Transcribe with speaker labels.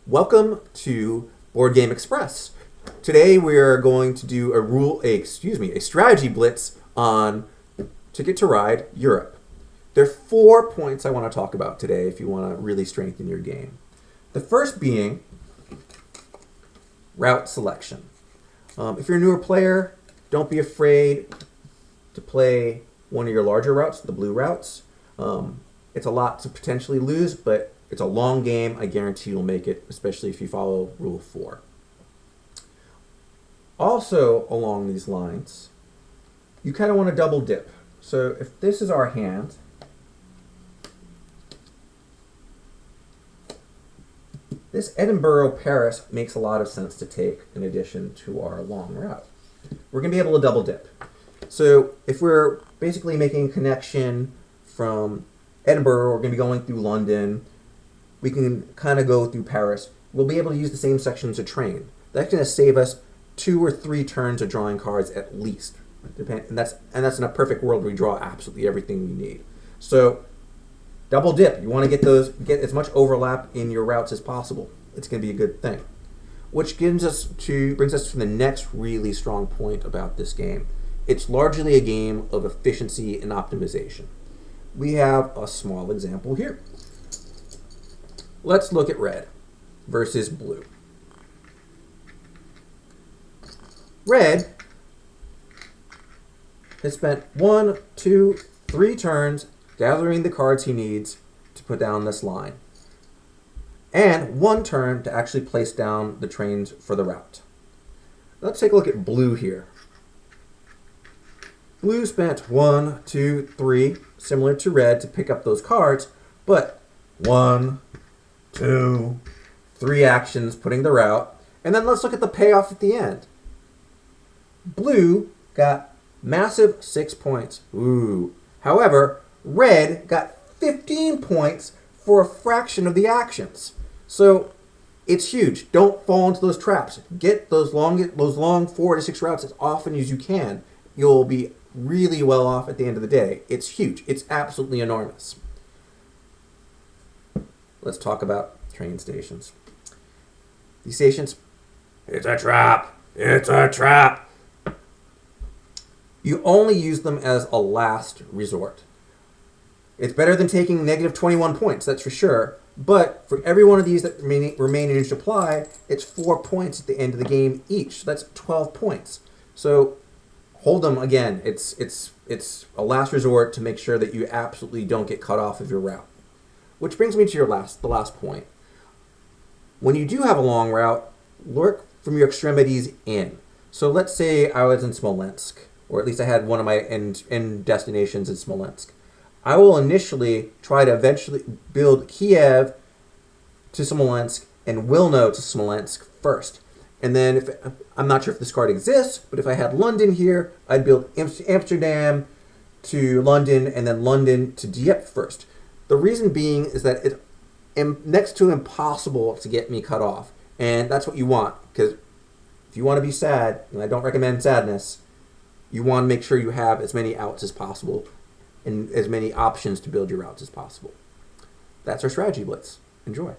Speaker 1: Welcome to Board Game Express. Today we are going to do a strategy blitz on Ticket to Ride Europe. There are 4 points I want to talk about today if you want to really strengthen your game. The first being route selection. If you're a newer player, don't be afraid to play one of your larger routes, the blue routes. It's a lot to potentially lose, but it's a long game. I guarantee you'll make it, especially if you follow Rule 4. Also, along these lines, you kind of want to double dip. So if this is our hand, this Edinburgh-Paris makes a lot of sense to take in addition to our long route. We're going to be able to double dip. So if we're basically making a connection from Edinburgh, we're going to be going through London, we can kind of go through Paris. We'll be able to use the same sections of train. That's going to save us 2 or 3 turns of drawing cards at least. And that's in a perfect world where we draw absolutely everything we need. So double dip. You want to get as much overlap in your routes as possible. It's going to be a good thing. Which brings us to the next really strong point about this game. It's largely a game of efficiency and optimization. We have a small example here. Let's look at red versus blue. Red has spent 1, 2, 3 turns gathering the cards he needs to put down this line, and 1 turn to actually place down the trains for the route. Let's take a look at blue here. Blue spent 1, 2, 3, similar to red, to pick up those cards, but 1, 2, 3 actions putting the route, and then let's look at the payoff at the end. Blue got massive 6 points. Ooh. However, red got 15 points for a fraction of the actions. So it's huge. Don't fall into those traps. Get those long 4 to 6 routes as often as you can. You'll be really well off at the end of the day. It's huge. It's absolutely enormous. Let's talk about train stations. These stations, it's a trap. It's a trap. You only use them as a last resort. It's better than taking negative 21 points, that's for sure. But for every one of these that remain in supply, it's 4 points at the end of the game each. So that's 12 points. So hold them again. It's a last resort to make sure that you absolutely don't get cut off of your route. Which brings me to the last point. When you do have a long route, work from your extremities in. So let's say I was in Smolensk, or at least I had one of my end destinations in Smolensk. I will initially try to eventually build Kiev to Smolensk and Wilno to Smolensk first. And then I'm not sure if this card exists, but if I had London here, I'd build Amsterdam to London and then London to Dieppe first. The reason being is that it's next to impossible to get me cut off. And that's what you want, because if you want to be sad, and I don't recommend sadness, you want to make sure you have as many outs as possible and as many options to build your routes as possible. That's our strategy blitz. Enjoy.